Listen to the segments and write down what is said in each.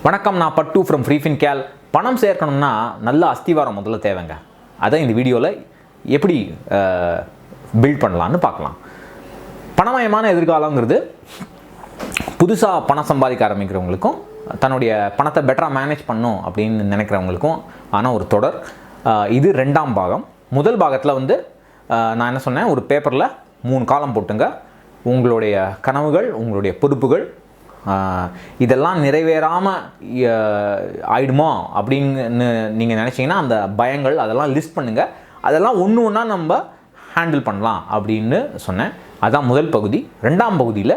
வணக்கம், நான் பட்டு ஃப்ரம் ஃப்ரீஃபின்கேல். பணம் சேர்க்கணும்னா நல்ல அஸ்திவாரம் முதல்ல தேவைங்க. அதை இந்த வீடியோவில் எப்படி பில்ட் பண்ணலான்னு பார்க்கலாம். பணமயமான எதிர்காலங்கிறது புதுசாக பணம் சம்பாதிக்க ஆரம்பிக்கிறவங்களுக்கும் தன்னுடைய பணத்தை பெட்டராக மேனேஜ் பண்ணும் அப்படின்னு நினைக்கிறவங்களுக்கும் ஆனால் ஒரு தொடர். இது 2ஆம் பாகம். முதல் பாகத்தில் நான் என்ன சொன்னேன், ஒரு பேப்பரில் 3 காலம் போட்டுங்க. உங்களுடைய கனவுகள், உங்களுடைய பொறுப்புகள், இதெல்லாம் நிறைவேறாமல் ஆயிடுமோ அப்படின்னு நீங்கள் நினச்சிங்கன்னா அந்த பயங்கள் அதெல்லாம் லிஸ்ட் பண்ணுங்கள். அதெல்லாம் ஒன்று ஒன்றா நம்ம ஹேண்டில் பண்ணலாம் அப்படின்னு சொன்னேன். அதுதான் முதல் பகுதி. 2ஆம் பகுதியில்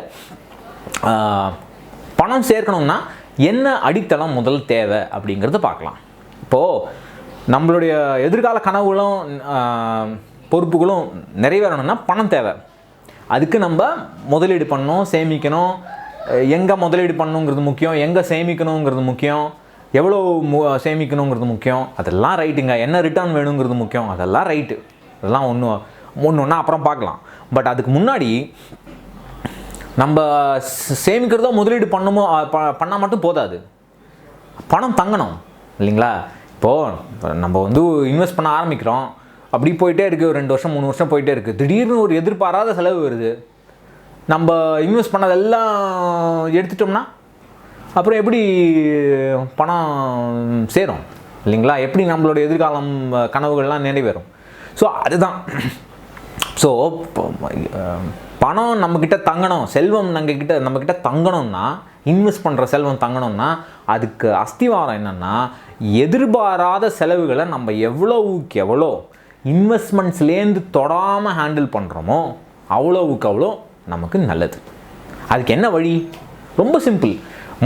பணம் சேர்க்கணும்னா என்ன அடித்தளம் முதல் தேவை அப்படிங்கிறத பார்க்கலாம். இப்போது நம்மளுடைய எதிர்கால கனவுகளும் பொறுப்புகளும் நிறைவேறணும்னா பணம் தேவை. அதுக்கு நம்ம முதலீடு பண்ணணும், சேமிக்கணும். எங்கே முதலீடு பண்ணணுங்கிறது முக்கியம், எங்கே சேமிக்கணுங்கிறது முக்கியம், எவ்வளோ சேமிக்கணுங்கிறது முக்கியம். அதெல்லாம் ரைட்டுங்க. என்ன ரிட்டர்ன் வேணுங்கிறது முக்கியம், அதெல்லாம் ரைட்டு. அதெல்லாம் ஒன்று ஒன்றா அப்புறம் பார்க்கலாம். பட் அதுக்கு முன்னாடி நம்ம சேமிக்கிறதோ முதலீடு பண்ணால் மட்டும் போதாது, பணம் தங்கணும் இல்லைங்களா? இப்போது நம்ம இன்வெஸ்ட் பண்ண ஆரம்பிக்கிறோம், அப்படி போயிட்டே இருக்குது. 2 வருஷம் 3 வருஷம் போயிட்டே இருக்குது. திடீர்னு ஒரு எதிர்பாராத செலவு வருது. நம்ம இன்வெஸ்ட் பண்ணதெல்லாம் எடுத்துட்டோம்னா அப்புறம் எப்படி பணம் சேரும் இல்லைங்களா? எப்படி நம்மளோட எதிர்காலம் கனவுகள்லாம் நிறைவேறும்? ஸோ அதுதான். ஸோ பணம் நம்மக்கிட்ட தங்கணும், செல்வம் நம்மக்கிட்ட தங்கணும்னா, இன்வெஸ்ட் பண்ணுற செல்வம் தங்கணும்னா அதுக்கு அஸ்திவாரம் என்னென்னா, எதிர்பாராத செலவுகளை நம்ம எவ்வளவுக்கு எவ்வளோ இன்வெஸ்ட்மெண்ட்ஸ்லேருந்து தொடாமல் ஹேண்டில் பண்ணுறோமோ அவ்வளோவுக்கு அவ்வளோ நமக்கு நல்லது. அதுக்கு என்ன வழி? ரொம்ப சிம்பிள்.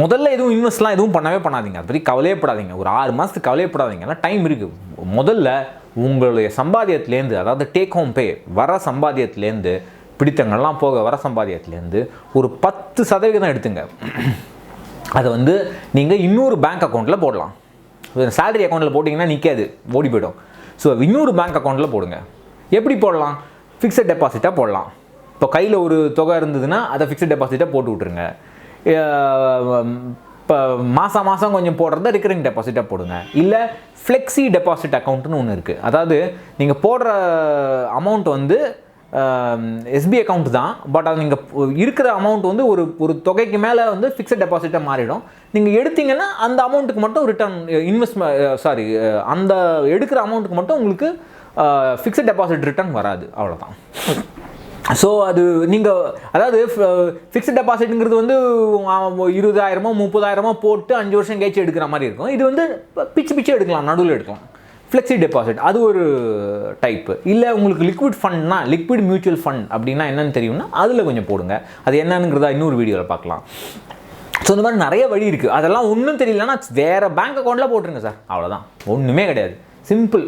முதல்ல எதுவும் பண்ணவே பண்ணாதீங்க. அது பற்றி கவலையப்படாதீங்க. ஒரு 6 மாதத்துக்கு கவலையப்படாதீங்க. எல்லாம் டைம் இருக்குது. முதல்ல உங்களுடைய சம்பாதியத்துலேருந்து, அதாவது டேக் ஹோம் பே வர சம்பாதியத்துலேருந்து, பிடித்தங்கள்லாம் போக வர சம்பாதியத்துலேருந்து ஒரு 10% எடுத்துங்க. அதை நீங்கள் இன்னொரு பேங்க் அக்கௌண்ட்டில் போடலாம். சேலரி அக்கௌண்ட்டில் போட்டிங்கன்னா நிற்காது, ஓடி போய்டும். ஸோ இன்னொரு பேங்க் அக்கௌண்ட்டில் போடுங்க. எப்படி போடலாம்? ஃபிக்ஸட் டெபாசிட்டாக போடலாம். இப்போ கையில் ஒரு தொகை இருந்ததுன்னா அதை ஃபிக்ஸட் டெபாசிட்டாக போட்டு விட்ருங்க. இப்போ மாதம் கொஞ்சம் போடுறத ரிக்கரிங் டெபாசிட்டாக போடுங்க. இல்லை ஃப்ளெக்ஸி டெபாசிட் அக்கௌண்ட்டுன்னு ஒன்று இருக்குது. அதாவது நீங்கள் போடுற அமௌண்ட் எஸ்பி அக்கௌண்ட் தான். பட் அது நீங்கள் இருக்கிற அமௌண்ட் ஒரு தொகைக்கு மேலே ஃபிக்ஸட் டெபாசிட்டாக மாறிடும். நீங்கள் எடுத்தீங்கன்னா அந்த அமௌண்ட்டுக்கு மட்டும் ரிட்டர்ன் அந்த எடுக்கிற அமௌண்ட்டுக்கு மட்டும் உங்களுக்கு ஃபிக்ஸட் டெபாசிட் ரிட்டர்ன் வராது. அவ்வளோதான். ஸோ அது நீங்கள் அதாவது ஃபிக்ஸட் டெபாசிட்டுங்கிறது 20,000 30,000 போட்டு 5 வருஷம் கழிச்சு எடுக்கிற மாதிரி இருக்கும். இது பிச்சு எடுக்கலாம், நடுவில் எடுக்கலாம். ஃப்ளெக்ஸி டெபாசிட் அது ஒரு டைப்பு. இல்லை உங்களுக்கு லிக்விட் ஃபண்ட்னா, லிக்விட் மியூச்சுவல் ஃபண்ட் அப்படின்னா என்னென்னு தெரியும்னா அதில் கொஞ்சம் போடுங்க. அது என்னங்கிறதா இன்னொரு வீடியோவில் பார்க்கலாம். ஸோ இந்த மாதிரி நிறைய வழி இருக்குது. அதெல்லாம் ஒன்றும் தெரியலன்னா வேறு பேங்க் அக்கௌண்ட்டில் போட்டுருங்க சார். அவ்வளோதான், ஒன்றுமே கிடையாது. சிம்பிள்.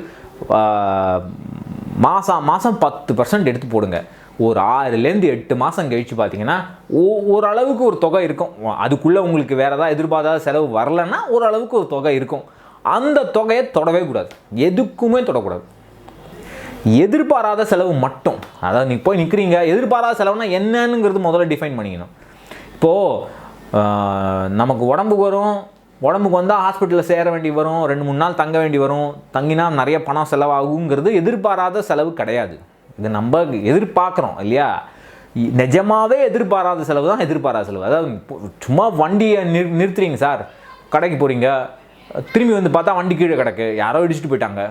மாதம் 10% எடுத்து போடுங்க. ஒரு 6லேருந்து 8 மாதம் கழித்து பார்த்தீங்கன்னா ஓரளவுக்கு ஒரு தொகை இருக்கும். அதுக்குள்ளே உங்களுக்கு வேறு ஏதாவது எதிர்பாராத செலவு வரலைன்னா ஓரளவுக்கு ஒரு தொகை இருக்கும். அந்த தொகையை தொடவே கூடாது, எதுக்குமே தொடக்கூடாது. எதிர்பாராத செலவு மட்டும். அதாவது நீங்கள் போய் நிற்கிறீங்க, எதிர்பாராத செலவுனா என்னங்கிறது முதல்ல டிஃபைன் பண்ணிக்கணும். இப்போது நமக்கு உடம்புக்கு வந்தால் ஹாஸ்பிட்டலில் சேர வேண்டி வரும், 2-3 நாள் தங்க வேண்டி வரும். தங்கினா நிறைய பணம் செலவாகுங்கிறது எதிர்பாராத செலவு கிடையாது. இது நம்ம எதிர்பார்க்குறோம் இல்லையா? நிஜமாகவே எதிர்பாராத செலவு தான் எதிர்பாராத செலவு. அதாவது சும்மா வண்டியை நிறுத்துறீங்க சார், கடைக்கு போகிறீங்க, திரும்பி பார்த்தா வண்டி கீழே கிடக்கு, யாரோ இடிச்சுட்டு போயிட்டாங்க.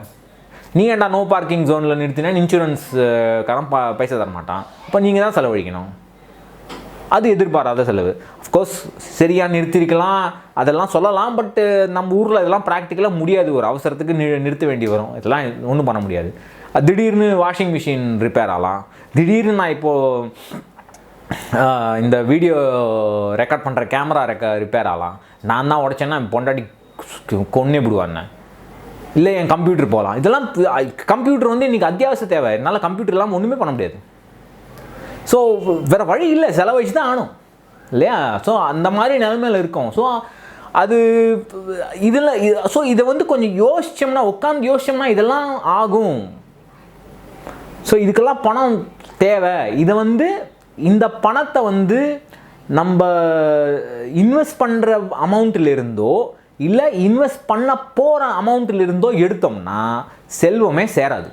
நீ ஏன்டா நோ பார்க்கிங் ஜோனில் நிறுத்தினா இன்சூரன்ஸ்காரன் பைசா தர மாட்டான். அப்போ நீங்கள் தான் செலவழிக்கணும். அது எதிர்பாராத செலவு. அஃப்கோர்ஸ் சரியாக நிறுத்திருக்கலாம், அதெல்லாம் சொல்லலாம். பட்டு நம்ம ஊரில் இதெல்லாம் ப்ராக்டிக்கலாக முடியாது. ஒரு அவசரத்துக்கு நிறுத்த வேண்டி வரும். இதெல்லாம் ஒன்றும் பண்ண முடியாது. திடீர்னு வாஷிங் மிஷின் ரிப்பேர் ஆகலாம். திடீர்னு நான் இப்போது இந்த வீடியோ ரெக்கார்ட் பண்ணுற கேமரா ரிப்பேர் ஆகலாம். நான் தான் உடச்சேன்னா பொண்டாட்டி கொன்னே விடுவாண்ணே. இல்லை என் கம்ப்யூட்டர் போகலாம். இதெல்லாம் கம்ப்யூட்டர் இன்றைக்கி அத்தியாவசிய தேவை. என்னால் கம்ப்யூட்டர் இல்லாமல் ஒன்றுமே பண்ண முடியாது. ஸோ வேறு வழி இல்லை, செலவழிச்சு தான் ஆகணும் இல்லையா? ஸோ அந்த மாதிரி நிலைமையில் இருக்கும். ஸோ அது இதை கொஞ்சம் உட்காந்து யோசிச்சோம்னா இதெல்லாம் ஆகும். ஸோ இதுக்கெல்லாம் பணம் தேவை. இதை இந்த பணத்தை நம்ம இன்வெஸ்ட் பண்ணுற அமௌண்ட்டிலிருந்தோ இல்லை இன்வெஸ்ட் பண்ண போகிற அமௌண்ட்டிலிருந்தோ எடுத்தோம்னா செல்வமே சேராது.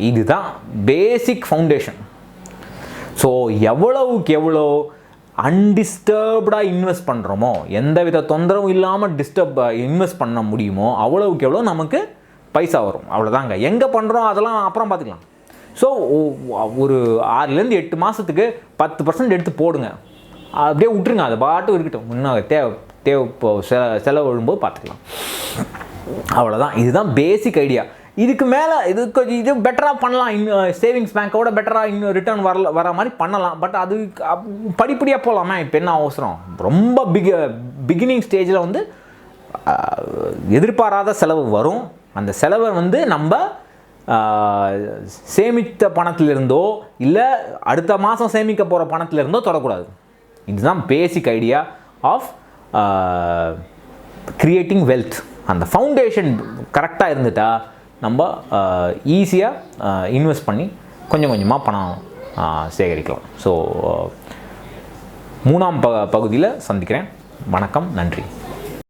இதுதான் பேசிக் ஃபவுண்டேஷன். ஸோ எவ்வளவுக்கு எவ்வளோ அன்டிஸ்டர்ப்டாக இன்வெஸ்ட் பண்ணுறோமோ, எந்த வித தொந்தரவும் இல்லாமல் இன்வெஸ்ட் பண்ண முடியுமோ அவ்வளவுக்கு எவ்வளோ நமக்கு பைசா வரும். அவ்வளோதாங்க. எங்கே பண்ணுறோம் அதெல்லாம் அப்புறம் பார்த்துக்கலாம். ஸோ ஒரு 6லேருந்து 8 மாதத்துக்கு 10% எடுத்து போடுங்க. அப்படியே விட்டுருங்க, அது பாட்டு இருக்கட்டும். இன்னும் தேவை செலவு விழும்போது பார்த்துக்கலாம். அவ்வளோதான். இதுதான் பேசிக் ஐடியா. இதுக்கு மேலே இது பெட்டராக பண்ணலாம். இன்னும் சேவிங்ஸ் பேங்க்கோட பெட்டராக இன்னும் ரிட்டர்ன் வர மாதிரி பண்ணலாம். பட் அது படிப்படியாக போகலாமா? இப்போ என்ன அவசரம்? ரொம்ப பிகினிங் ஸ்டேஜில் வந்து எதிர்பாராத செலவு வரும். அந்த செலவை வந்து நம்ம சேமித்த பணத்திலிருந்தோ இல்லை அடுத்த மாதம் சேமிக்க போகிற பணத்திலிருந்தோ தொடக்கூடாது. இதுதான் basic idea of creating wealth. அந்த ஃபவுண்டேஷன் கரெக்டாக இருந்துட்டால் நம்ம ஈஸியாக இன்வெஸ்ட் பண்ணி கொஞ்சம் கொஞ்சமாக பணம் சேகரிக்கலாம். ஸோ 3ஆம் பகுதியில் சந்திக்கிறேன். வணக்கம், நன்றி.